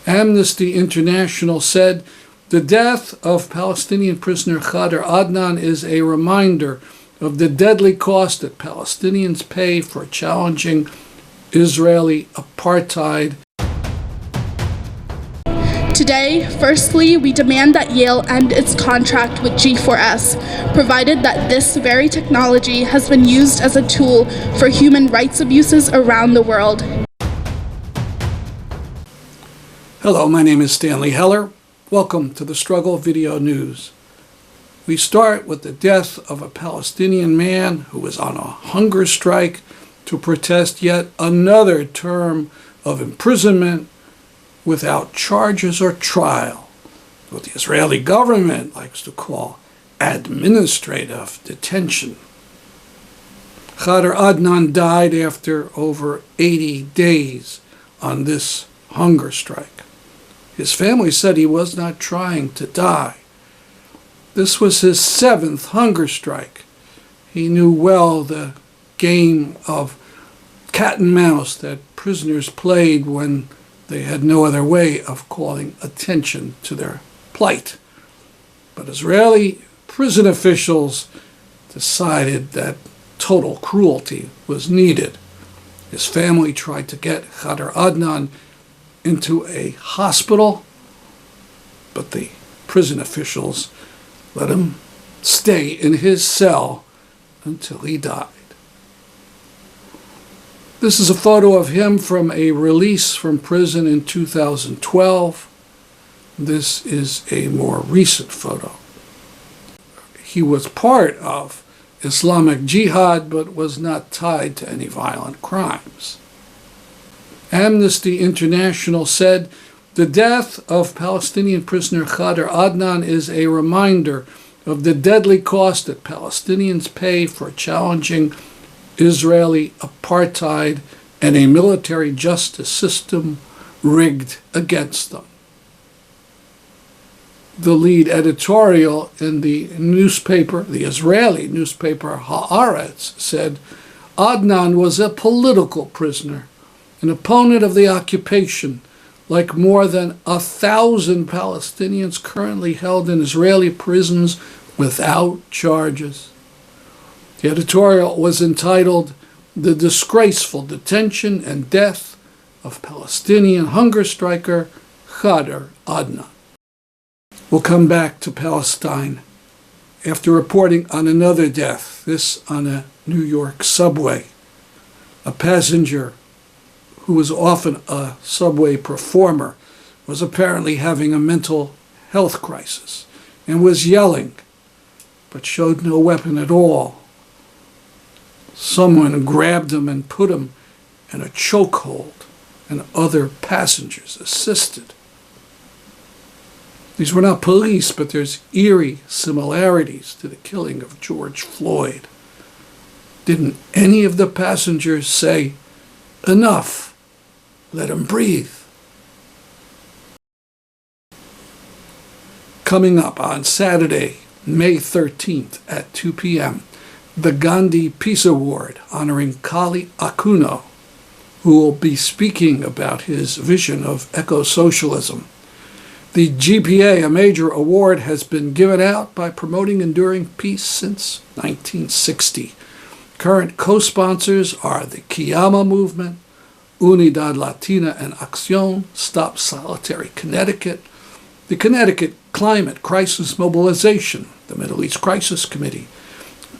Amnesty International said the death of Palestinian prisoner Khader Adnan is a reminder of the deadly cost that Palestinians pay for challenging Israeli apartheid. Today, firstly, we demand that Yale end its contract with G4S, provided that this very technology has been used as a tool for human rights abuses around the world. Hello, my name is Stanley Heller. Welcome to the Struggle Video News. We start with the death of a Palestinian man who was on a hunger strike to protest yet another term of imprisonment without charges or trial, what the Israeli government likes to call administrative detention. Khader Adnan died after over 80 days on this hunger strike. His family said he was not trying to die. This was his 7th hunger strike. He knew well the game of cat and mouse that prisoners played when they had no other way of calling attention to their plight. But Israeli prison officials decided that total cruelty was needed. His family tried to get Khader Adnan into a hospital, but the prison officials let him stay in his cell until he died. This is a photo of him from a release from prison in 2012. This is a more recent photo. He was part of Islamic Jihad, but was not tied to any violent crimes. Amnesty International said the death of Palestinian prisoner Khader Adnan is a reminder of the deadly cost that Palestinians pay for challenging Israeli apartheid and a military justice system rigged against them. The lead editorial in the newspaper, the Israeli newspaper Haaretz, said Adnan was a political prisoner, an opponent of the occupation, like more than 1,000 Palestinians currently held in Israeli prisons without charges. The editorial was entitled "The Disgraceful Detention and Death of Palestinian Hunger Striker Khader Adnan." We'll come back to Palestine after reporting on another death, this on a New York subway. A passenger who was often a subway performer was apparently having a mental health crisis and was yelling, but showed no weapon at all. Someone grabbed him and put him in a chokehold, and other passengers assisted. These were not police, but there's eerie similarities to the killing of George Floyd. Didn't any of the passengers say, "Enough, let him breathe"? Coming up on Saturday, May 13th at 2 p.m., the Gandhi Peace Award honoring Kali Akuno, who will be speaking about his vision of eco-socialism. The GPA, a major award, has been given out by promoting enduring peace since 1960. Current co-sponsors are the Kiyama Movement, Unidad Latina en Acción, Stop Solitary Connecticut, the Connecticut Climate Crisis Mobilization, the Middle East Crisis Committee,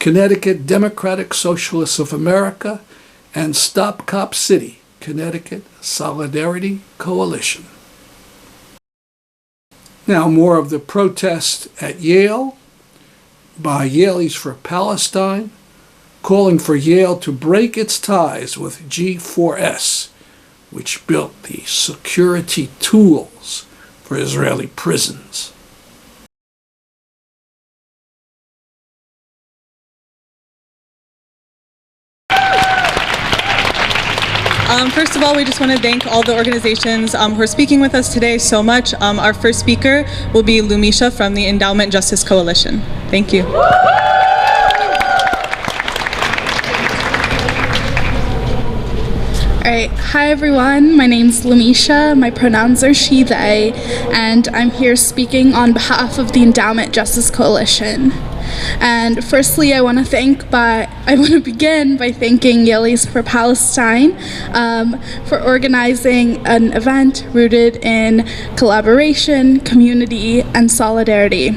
Connecticut Democratic Socialists of America, and Stop Cop City, Connecticut Solidarity Coalition. Now more of the protest at Yale by Yaleys for Palestine, calling for Yale to break its ties with G4S, which built the security tools for Israeli prisons. First of all, we just want to thank all the organizations who are speaking with us today so much. Our first speaker will be Lumisha from the Endowment Justice Coalition. Thank you. All right. Hi everyone, my name's Lumisha, my pronouns are she, they, and I'm here speaking on behalf of the Endowment Justice Coalition. And firstly, I want to begin by thanking Yale's for Palestine for organizing an event rooted in collaboration, community, and solidarity.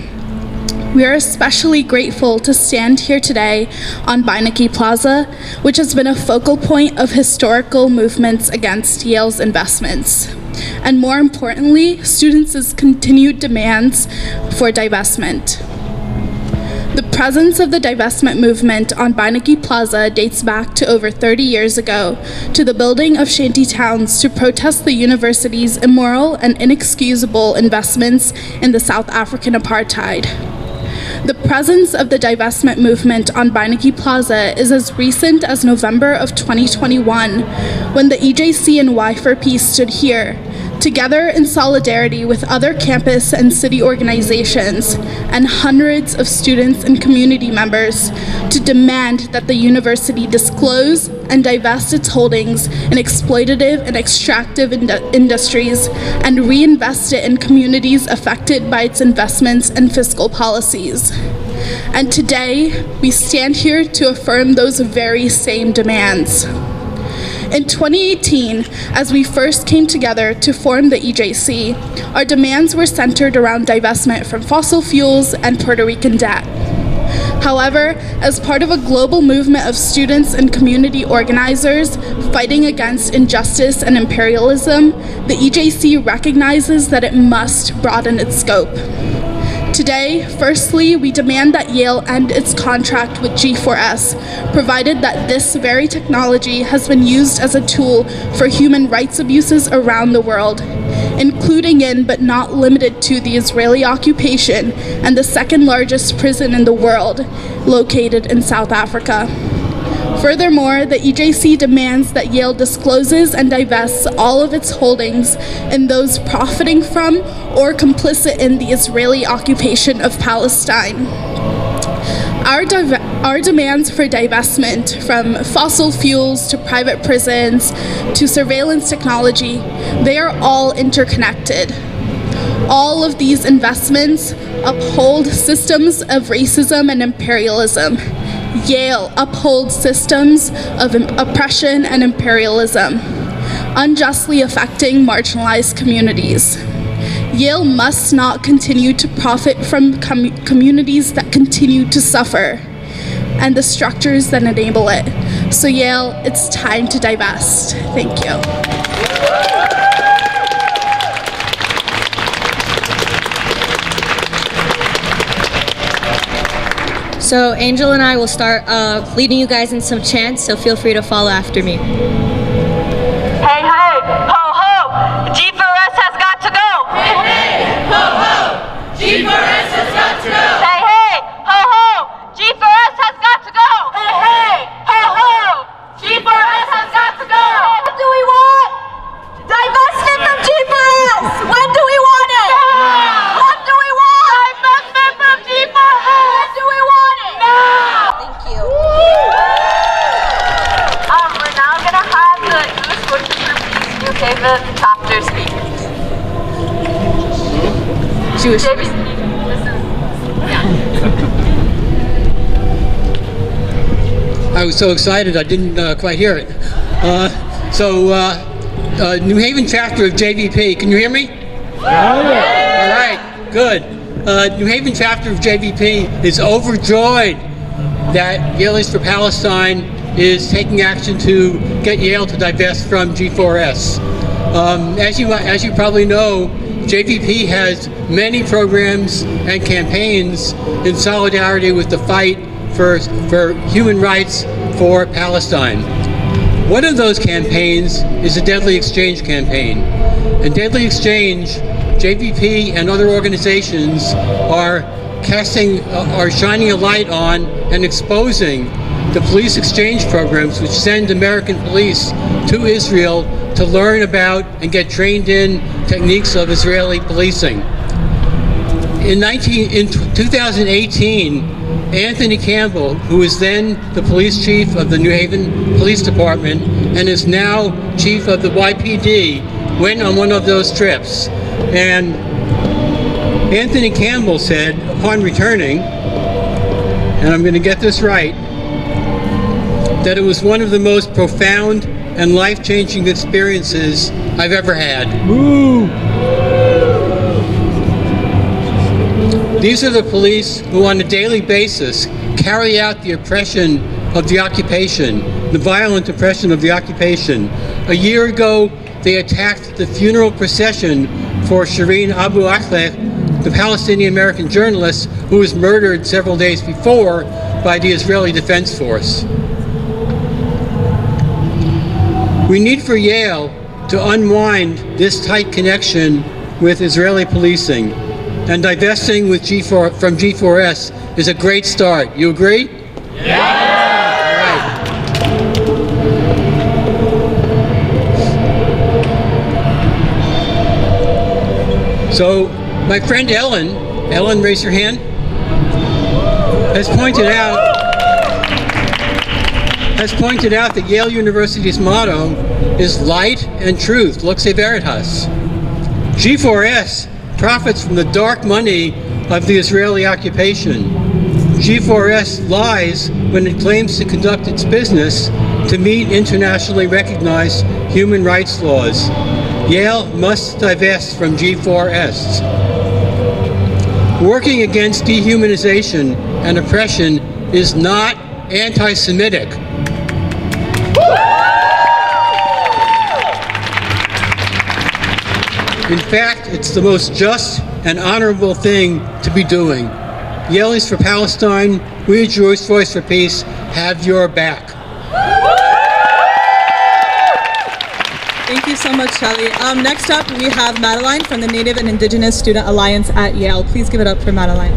We are especially grateful to stand here today on Beinecke Plaza, which has been a focal point of historical movements against Yale's investments, and more importantly, students' continued demands for divestment. The presence of the divestment movement on Beinecke Plaza dates back to over 30 years ago, to the building of shanty towns to protest the university's immoral and inexcusable investments in the South African apartheid. The presence of the divestment movement on Beinecke Plaza is as recent as November of 2021, when the EJC and Y4P stood here, together in solidarity with other campus and city organizations and hundreds of students and community members to demand that the university disclose and divest its holdings in exploitative and extractive industries and reinvest it in communities affected by its investments and fiscal policies. And today, we stand here to affirm those very same demands. In 2018, as we first came together to form the EJC, our demands were centered around divestment from fossil fuels and Puerto Rican debt. However, as part of a global movement of students and community organizers fighting against injustice and imperialism, the EJC recognizes that it must broaden its scope. Today, firstly, we demand that Yale end its contract with G4S, provided that this very technology has been used as a tool for human rights abuses around the world, including in but not limited to the Israeli occupation and the second largest prison in the world, located in South Africa. Furthermore, the EJC demands that Yale discloses and divests all of its holdings in those profiting from or complicit in the Israeli occupation of Palestine. Our demands for divestment, from fossil fuels to private prisons to surveillance technology, they are all interconnected. All of these investments uphold systems of racism and imperialism. Yale upholds systems of oppression and imperialism, unjustly affecting marginalized communities. Yale must not continue to profit from communities that continue to suffer and the structures that enable it. So Yale, it's time to divest. Thank you. So Angel and I will start leading you guys in some chants, so feel free to follow after me. Hey, hey, ho, ho, G4S has got to go. Hey, hey, ho, ho, G4S has got to go. Hey, hey, ho, ho, G4S has got to go. Hey, hey, ho, ho, G4S has got to go. What do we want? Divestment from G4S. When do we want it? Now. What do we want? Divestment from G4S. When do we want it? Now. Thank you. We're now gonna have the English Worship Group New Haven chapter speak. Jewish. This is, I was so excited I didn't quite hear it. New Haven chapter of JVP, can you hear me? All right, good. New Haven chapter of JVP is overjoyed that Yale is for Palestine is taking action to get Yale to divest from G4S. As you probably know, JVP has many programs and campaigns in solidarity with the fight for human rights for Palestine. One of those campaigns is the Deadly Exchange campaign. In Deadly Exchange, JVP and other organizations are shining a light on and exposing the police exchange programs which send American police to Israel to learn about and get trained in techniques of Israeli policing. In 2018, Anthony Campbell, who was then the police chief of the New Haven Police Department and is now chief of the YPD, went on one of those trips. And Anthony Campbell said, upon returning, and I'm going to get this right, that it was one of the most profound and life-changing experiences I've ever had. Woo! These are the police who on a daily basis carry out the oppression of the occupation, the violent oppression of the occupation. A year ago, they attacked the funeral procession for Shireen Abu Akleh, the Palestinian-American journalist who was murdered several days before by the Israeli Defense Force. We need for Yale to unwind this tight connection with Israeli policing, and divesting with from G4S is a great start. You agree? Yeah! All right. So, my friend Ellen, raise your hand, has pointed out that Yale University's motto is light and truth, Luxe Veritas. G4S profits from the dark money of the Israeli occupation. G4S lies when it claims to conduct its business to meet internationally recognized human rights laws. Yale must divest from G4S. Working against dehumanization and oppression is not anti-Semitic. In fact, it's the most just and honorable thing to be doing. Yale's for Palestine, we at Jewish Voice for Peace have your back. Thank you so much, Shelly. Next up, we have Madeline from the Native and Indigenous Student Alliance at Yale. Please give it up for Madeline.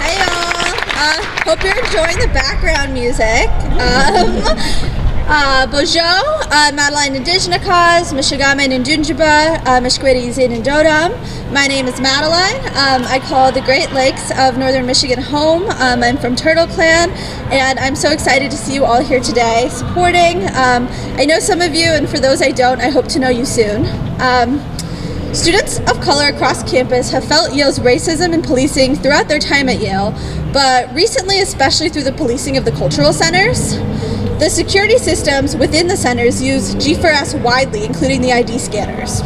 Hey y'all, hope you're enjoying the background music. Bonjour, Madeline Indigenikaz, Michigamen Indunjiba, Mishkwedi Zin Dodam. My name is Madeline. I call the Great Lakes of Northern Michigan home. I'm from Turtle Clan, and I'm so excited to see you all here today supporting. I know some of you, and for those I don't, I hope to know you soon. Students of color across campus have felt Yale's racism and policing throughout their time at Yale, but recently especially through the policing of the cultural centers. The security systems within the centers use G4S widely, including the ID scanners.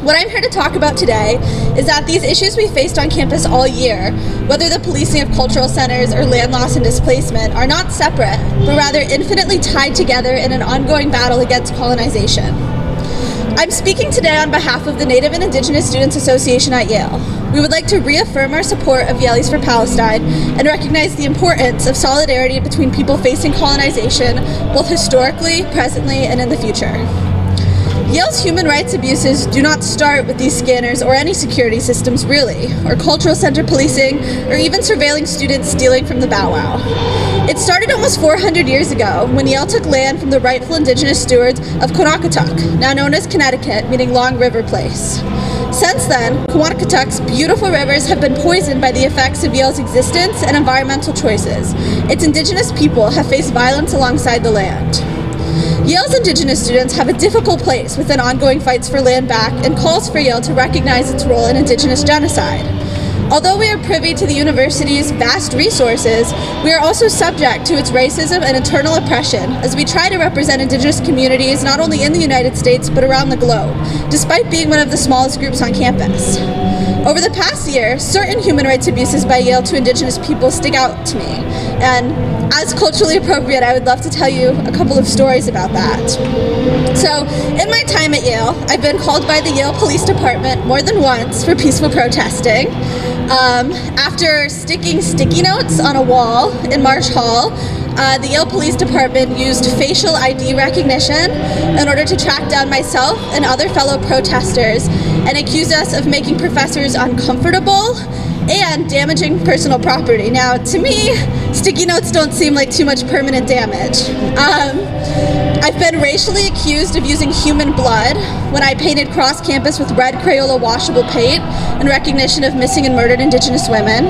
What I'm here to talk about today is that these issues we faced on campus all year, whether the policing of cultural centers or land loss and displacement, are not separate, but rather infinitely tied together in an ongoing battle against colonization. I'm speaking today on behalf of the Native and Indigenous Students Association at Yale. We would like to reaffirm our support of Yale's for Palestine and recognize the importance of solidarity between people facing colonization, both historically, presently, and in the future. Yale's human rights abuses do not start with these scanners or any security systems really, or cultural center policing, or even surveilling students stealing from the Bow Wow. It started almost 400 years ago when Yale took land from the rightful indigenous stewards of Quannaquatuck, now known as Connecticut, meaning Long River Place. Since then, Quannaquatuck's beautiful rivers have been poisoned by the effects of Yale's existence and environmental choices. Its indigenous people have faced violence alongside the land. Yale's indigenous students have a difficult place within ongoing fights for land back and calls for Yale to recognize its role in indigenous genocide. Although we are privy to the university's vast resources, we are also subject to its racism and internal oppression as we try to represent indigenous communities not only in the United States but around the globe, despite being one of the smallest groups on campus. Over the past year, certain human rights abuses by Yale to indigenous people stick out to me, and as culturally appropriate, I would love to tell you a couple of stories about that. So, in my time at Yale, I've been called by the Yale Police Department more than once for peaceful protesting. After sticking sticky notes on a wall in Marsh Hall, the Yale Police Department used facial ID recognition in order to track down myself and other fellow protesters and accuse us of making professors uncomfortable and damaging personal property. Now, to me, sticky notes don't seem like too much permanent damage. I've been racially accused of using human blood when I painted cross campus with red Crayola washable paint in recognition of missing and murdered Indigenous women.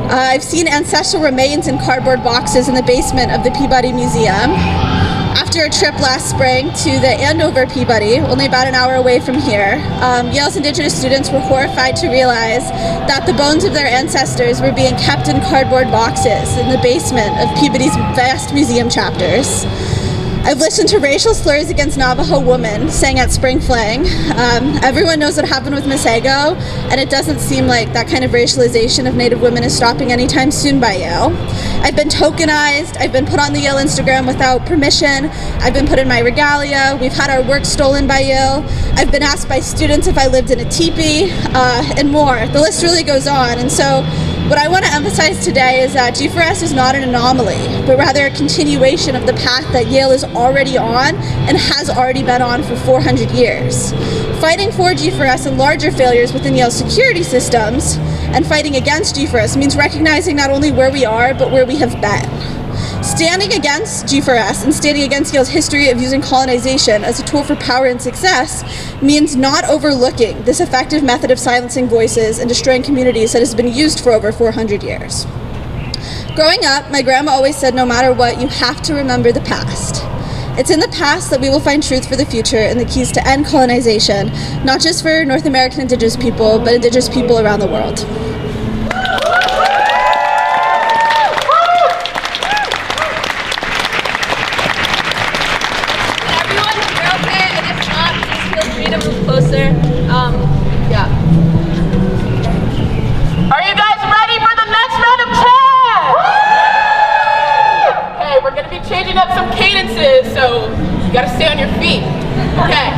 I've seen ancestral remains in cardboard boxes in the basement of the Peabody Museum. After a trip last spring to the Andover Peabody, only about an hour away from here, Yale's Indigenous students were horrified to realize that the bones of their ancestors were being kept in cardboard boxes in the basement of Peabody's vast museum chapters. I've listened to racial slurs against Navajo women sang at Spring Fling. Everyone knows what happened with Miss Ego, and it doesn't seem like that kind of racialization of Native women is stopping anytime soon by Yale. I've been tokenized, I've been put on the Yale Instagram without permission, I've been put in my regalia, we've had our work stolen by Yale, I've been asked by students if I lived in a teepee, and more. The list really goes on, and so what I want to emphasize today is that G4S is not an anomaly, but rather a continuation of the path that Yale is already on and has already been on for 400 years. Fighting for G4S and larger failures within Yale's security systems and fighting against G4S means recognizing not only where we are, but where we have been. Standing against G4S and standing against Yale's history of using colonization as a tool for power and success means not overlooking this effective method of silencing voices and destroying communities that has been used for over 400 years. Growing up, my grandma always said, no matter what, you have to remember the past. It's in the past that we will find truth for the future and the keys to end colonization, not just for North American Indigenous people, but Indigenous people around the world. Closer. Yeah. Are you guys ready for the next round of chants? Okay, we're gonna be changing up some cadences, so you gotta stay on your feet. Okay.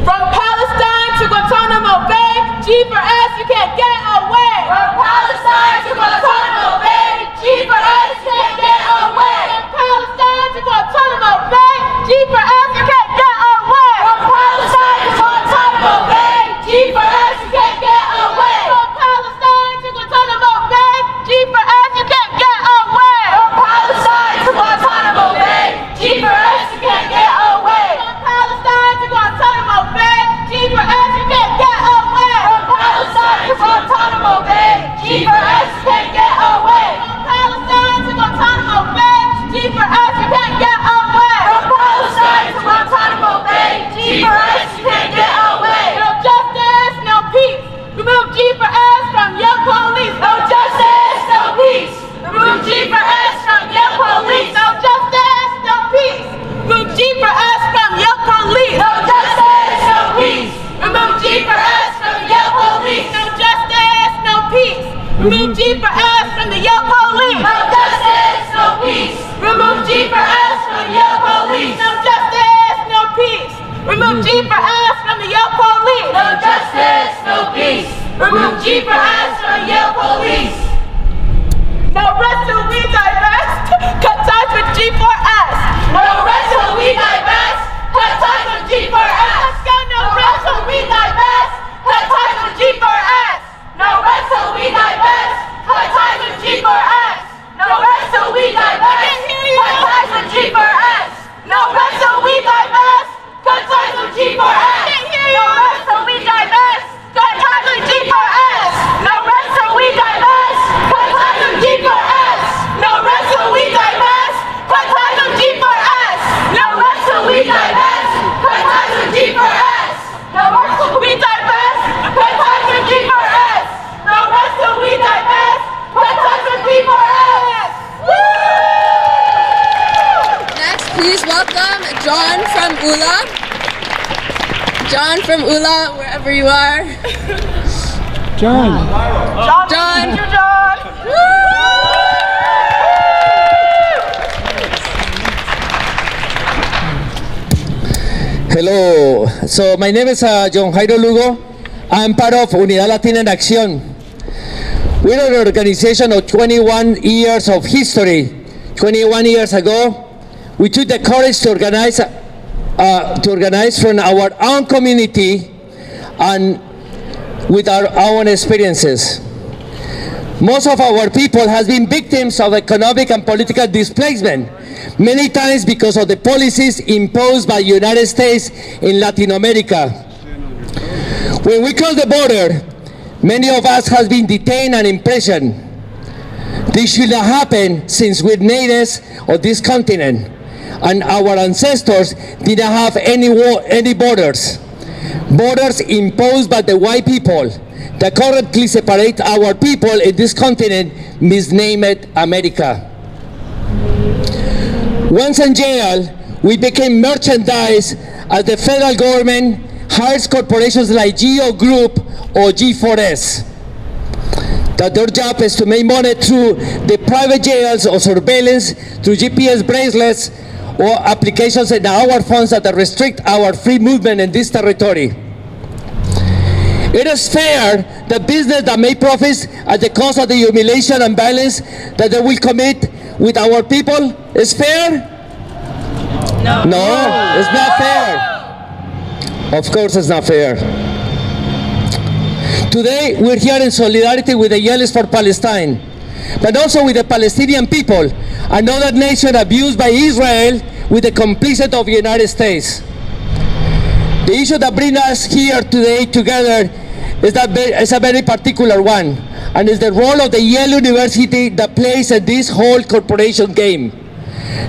From Palestine to Guantanamo Bay, G4S, you can't get away. From Palestine to Guantanamo Bay, G4S, you can't get away. From Palestine to Guantanamo Bay, G4S, you can't get away. From Palestine to Guantanamo Bay, G4S, you can't get away. From Palestine to Guantanamo Bay, G4S, you can't get away. From Palestine to Guantanamo Bay, G4S, you can't get away. From Palestine to Guantanamo Bay, G4S, you can't get away. From Palestine to Guantanamo Bay, G4S, you can't get away. From Palestine to Guantanamo Bay, G4S, you can't get away. From Palestine to Guantanamo Bay, G4S, you can't get away. No justice, no peace. Remove G4S from your police. No justice, no peace. Remove G4S from your police. No justice, no peace. Remove G4S from your police. No justice, no peace. Remove G4S from your police. No justice, no peace. Remove G4S from the Yale police. No justice, no peace. Remove G4S from your police. No justice, no peace. Remove G4S from the Yale police. No justice, no peace. Remove G4S from Yale police. No rest till we divest. Cut ties with G4S. No rest till we divest. Cut ties with G4S. Let's go. No rest till we divest. Cut ties with G4S. No rest till we divest. Cut ties with G4S. No rest till we divest. Cut ties with G4S. No rest till we divest. Cut ties with G4S. No rest till we divest. Cut ties with G4S. No rest till we divest. Cut ties with G4S. No rest till we divest. Cut ties with G4S. No rest till we divest. Cut ties with G4S. No rest till we divest. Cut ties with G4S. No rest till we divest. Cut ties with G4S. Next, please welcome John from ULA. John from ULA, wherever you are. John. John. Thank you, John. Hello, so my name is John Jairo Lugo. I'm part of Unidad Latina en Acción. We're an organization of 21 years of history. 21 years ago, we took the courage to organize from our own community and with our own experiences. Most of our people has been victims of economic and political displacement, many times because of the policies imposed by the United States in Latin America. When we cross the border, many of us have been detained and imprisoned. This should not happen since we're natives of this continent, and our ancestors did not have any borders. Borders imposed by the white people that currently separate our people in this continent, misnamed America. Once in jail, we became merchandise as the federal government hires corporations like GEO Group or G4S. That their job is to make money through the private jails or surveillance, through GPS bracelets or applications in our funds that restrict our free movement in this territory. It is fair that business that make profits at the cost of the humiliation and violence that they will commit with our people is fair? No, it's not fair. Of course it's not fair. Today we're here in solidarity with the Yells for Palestine, but also with the Palestinian people, another nation abused by Israel with the complicity of the United States. The issue that brings us here today together is a very particular one, and is the role of the Yale University that plays in this whole corporation game.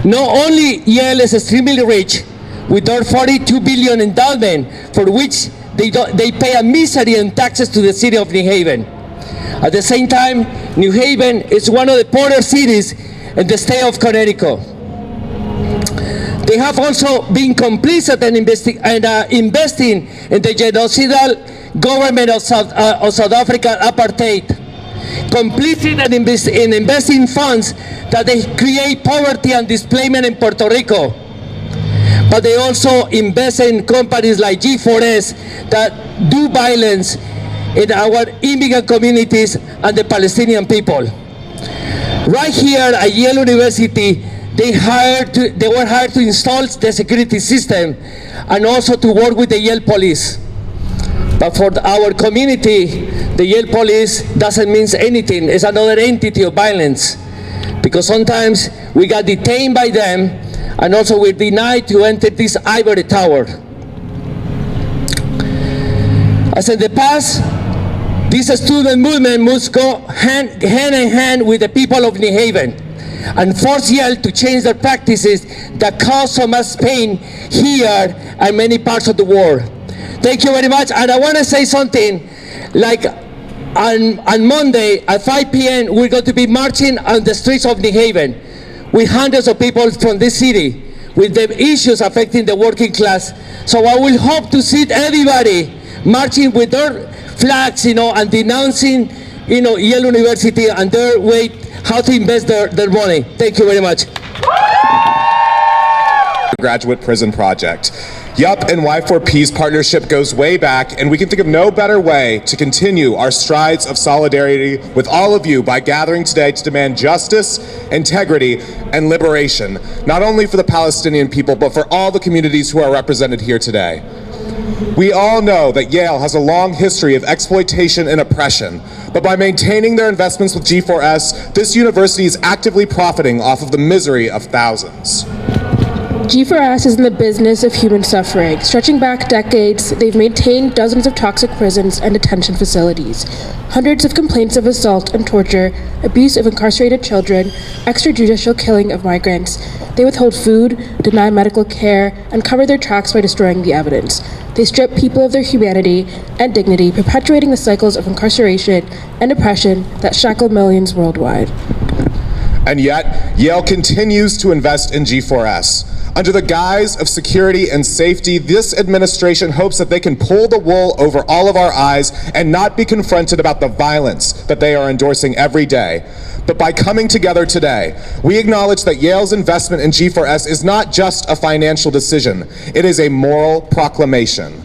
Not only Yale is extremely rich, with their $42 billion endowment, for which they pay a misery in taxes to the city of New Haven. At the same time, New Haven is one of the poorer cities in the state of Connecticut. They have also been complicit in investing in the genocidal government of South Africa apartheid, complicit in investing funds that they create poverty and displacement in Puerto Rico. But they also invest in companies like G4S that do violence in our immigrant communities and the Palestinian people. Right here at Yale University, they were hired to install the security system and also to work with the Yale police. But for our community, the Yale police doesn't mean anything. It's another entity of violence, because sometimes we got detained by them, and also we're denied to enter this ivory tower. As in the past, this student movement must go hand in hand with the people of New Haven and force Yale to change their practices that cause so much pain here and many parts of the world. Thank you very much. And I want to say something, like on Monday at 5 p.m. we're going to be marching on the streets of New Haven with hundreds of people from this city with the issues affecting the working class. So I will hope to see everybody marching with their flags, and denouncing, Yale University and their way how to invest their money. Thank you very much. Graduate Prison Project. Yup, and Y4P's partnership goes way back, and we can think of no better way to continue our strides of solidarity with all of you by gathering today to demand justice, integrity, and liberation, not only for the Palestinian people, but for all the communities who are represented here today. We all know that Yale has a long history of exploitation and oppression, but by maintaining their investments with G4S, this university is actively profiting off of the misery of thousands. G4S is in the business of human suffering. Stretching back decades, they've maintained dozens of toxic prisons and detention facilities, hundreds of complaints of assault and torture, abuse of incarcerated children, extrajudicial killing of migrants. They withhold food, deny medical care, and cover their tracks by destroying the evidence. They strip people of their humanity and dignity, perpetuating the cycles of incarceration and oppression that shackle millions worldwide. And yet, Yale continues to invest in G4S. Under the guise of security and safety, this administration hopes that they can pull the wool over all of our eyes and not be confronted about the violence that they are endorsing every day. But by coming together today, we acknowledge that Yale's investment in G4S is not just a financial decision, it is a moral proclamation.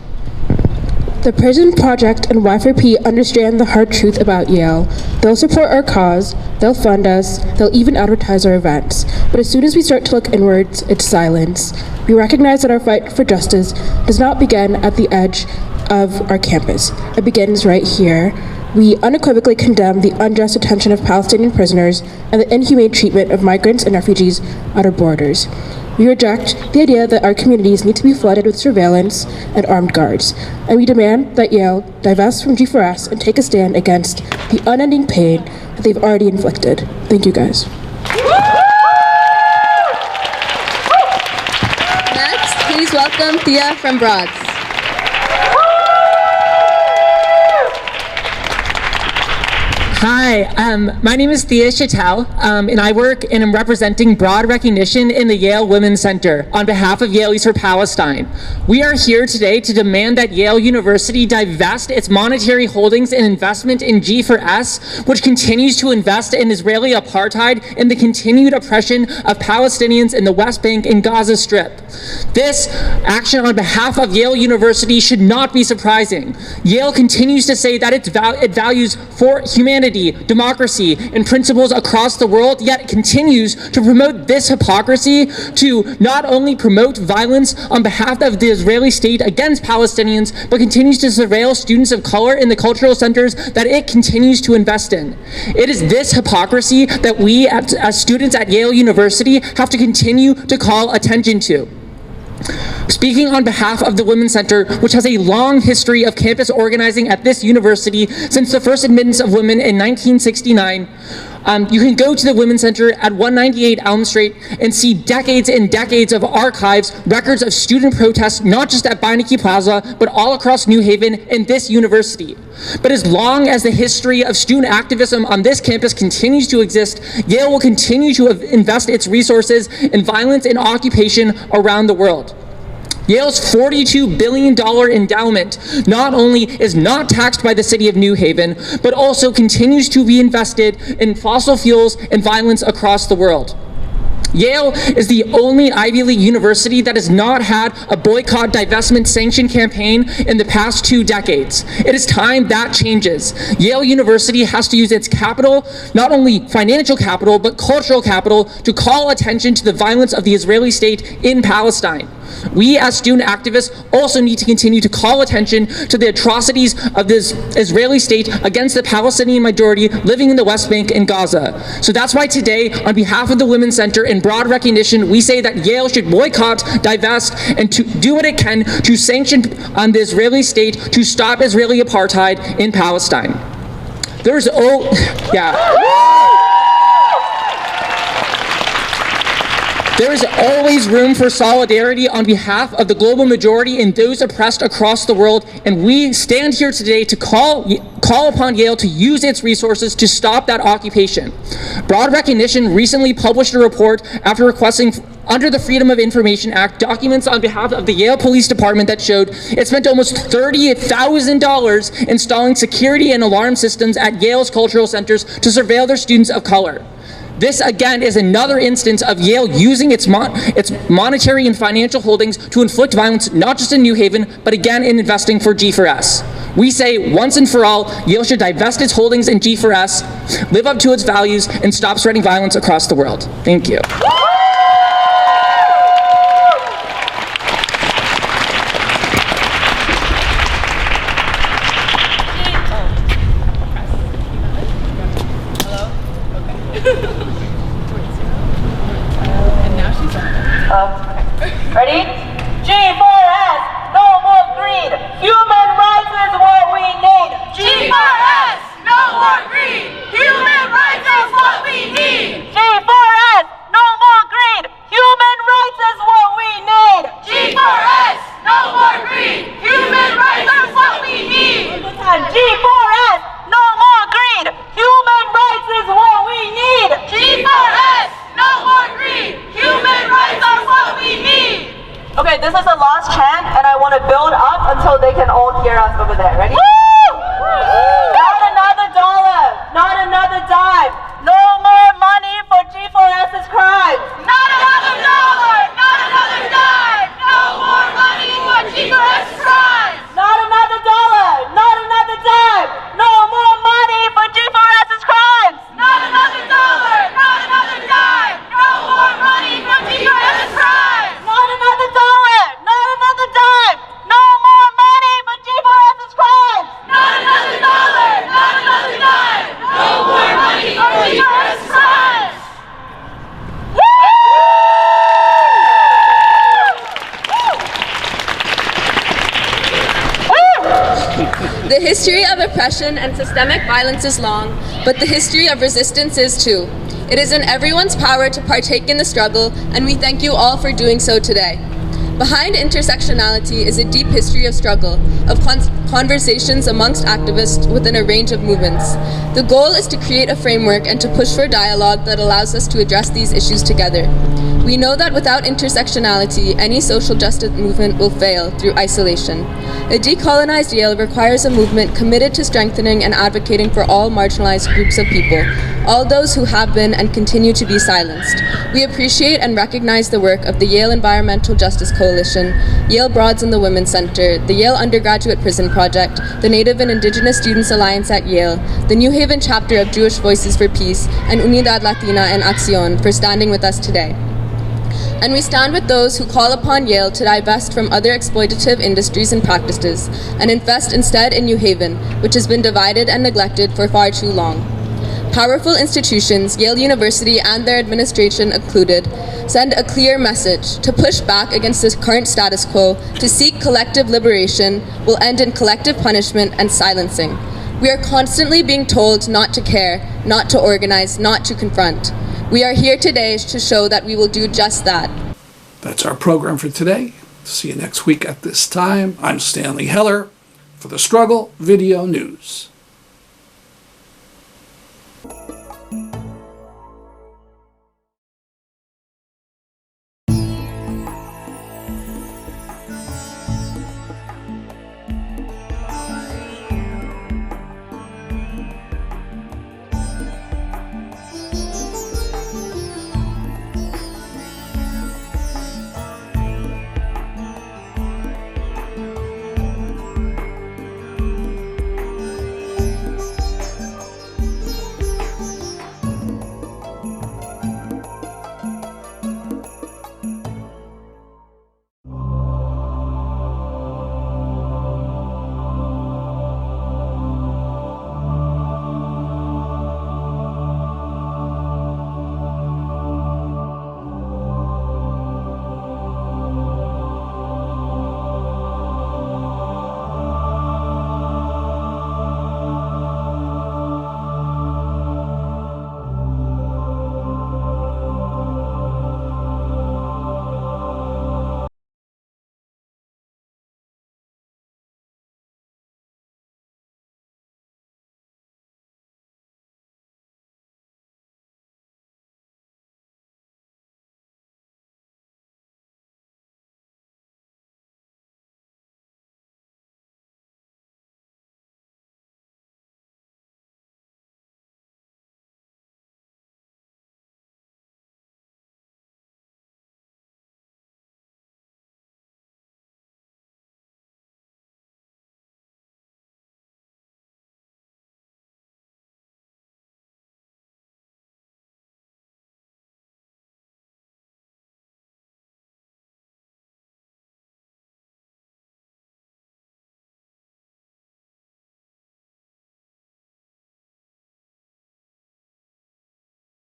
The Prison Project and Y4P understand the hard truth about Yale. They'll support our cause, they'll fund us, they'll even advertise our events. But as soon as we start to look inwards, it's silence. We recognize that our fight for justice does not begin at the edge of our campus. It begins right here, We unequivocally condemn the unjust detention of Palestinian prisoners and the inhumane treatment of migrants and refugees at our borders. We reject the idea that our communities need to be flooded with surveillance and armed guards, and we demand that Yale divest from G4S and take a stand against the unending pain that they've already inflicted. Thank you, guys. Next, please welcome Thea from Broads. Hi, my name is Thea Chattel, and I work and am representing Broad Recognition in the Yale Women's Center on behalf of Yale Youth for Palestine. We are here today to demand that Yale University divest its monetary holdings and investment in G4S, which continues to invest in Israeli apartheid and the continued oppression of Palestinians in the West Bank and Gaza Strip. This action on behalf of Yale University should not be surprising. Yale continues to say that it values for humanity, democracy, and principles across the world, yet continues to promote this hypocrisy to not only promote violence on behalf of the Israeli state against Palestinians, but continues to surveil students of color in the cultural centers that it continues to invest in. It is this hypocrisy that we, as students at Yale University, have to continue to call attention to. Speaking on behalf of the Women's Center, which has a long history of campus organizing at this university since the first admittance of women in 1969, you can go to the Women's Center at 198 Elm Street and see decades and decades of archives, records of student protests, not just at Beinecke Plaza, but all across New Haven and this university. But as long as the history of student activism on this campus continues to exist, Yale will continue to invest its resources in violence and occupation around the world. Yale's $42 billion endowment not only is not taxed by the city of New Haven, but also continues to be invested in fossil fuels and violence across the world. Yale is the only Ivy League university that has not had a boycott, divestment, sanction campaign in the past 2 decades. It is time that changes. Yale University has to use its capital, not only financial capital, but cultural capital, to call attention to the violence of the Israeli state in Palestine. We as student activists also need to continue to call attention to the atrocities of this Israeli state against the Palestinian majority living in the West Bank and Gaza. So that's why today, on behalf of the Women's Center and Broad Recognition, we say that Yale should boycott, divest, and to do what it can to sanction on the Israeli state to stop Israeli apartheid in Palestine. There is always room for solidarity on behalf of the global majority and those oppressed across the world, and we stand here today to call upon Yale to use its resources to stop that occupation. Broad Recognition recently published a report after requesting, under the Freedom of Information Act, documents on behalf of the Yale Police Department that showed it spent almost $30,000 installing security and alarm systems at Yale's cultural centers to surveil their students of color. This, again, is another instance of Yale using its monetary and financial holdings to inflict violence, not just in New Haven, but again in investing for G4S. We say, once and for all, Yale should divest its holdings in G4S, live up to its values, and stop spreading violence across the world. Thank you. Ready? G4S, no more greed. Human rights is what we need. G4S, no more greed. Human rights is what we need. G4S, no more greed. Human rights is what we need. G4S, no more greed. Human rights is what we need. G4S, no more greed. Human rights is what we need. G4S, no more greed. Human rights are what we need. Okay, this is the last chant, and I want to build up until they can all hear us over there. Ready? Not another dollar, not another dime. No more money for G4S's crimes. Not another dollar, not another dime. No more money for G4S's crimes. Not another dollar, not another dime. No more money for G4S's crimes. Not another dollar, not another dime. No more money for G4S's crimes. Not another dollar, not another dime. No more money for G4S's crimes. history of oppression and systemic violence is long, but the history of resistance is too. It is in everyone's power to partake in the struggle, and we thank you all for doing so today. Behind intersectionality is a deep history of struggle, of conversations amongst activists within a range of movements. The goal is to create a framework and to push for dialogue that allows us to address these issues together. We know that without intersectionality, any social justice movement will fail through isolation. A decolonized Yale requires a movement committed to strengthening and advocating for all marginalized groups of people, all those who have been and continue to be silenced. We appreciate and recognize the work of the Yale Environmental Justice Coalition, Yale Broads and the Women's Center, the Yale Undergraduate Prison Project, the Native and Indigenous Students Alliance at Yale, the New Haven chapter of Jewish Voices for Peace, and Unidad Latina en Acción for standing with us today. And we stand with those who call upon Yale to divest from other exploitative industries and practices and invest instead in New Haven, which has been divided and neglected for far too long. Powerful institutions, Yale University and their administration included, send a clear message: to push back against this current status quo, to seek collective liberation, will end in collective punishment and silencing. We are constantly being told not to care, not to organize, not to confront. We are here today to show that we will do just that. That's our program for today. See you next week at this time. I'm Stanley Heller for the Struggle Video News.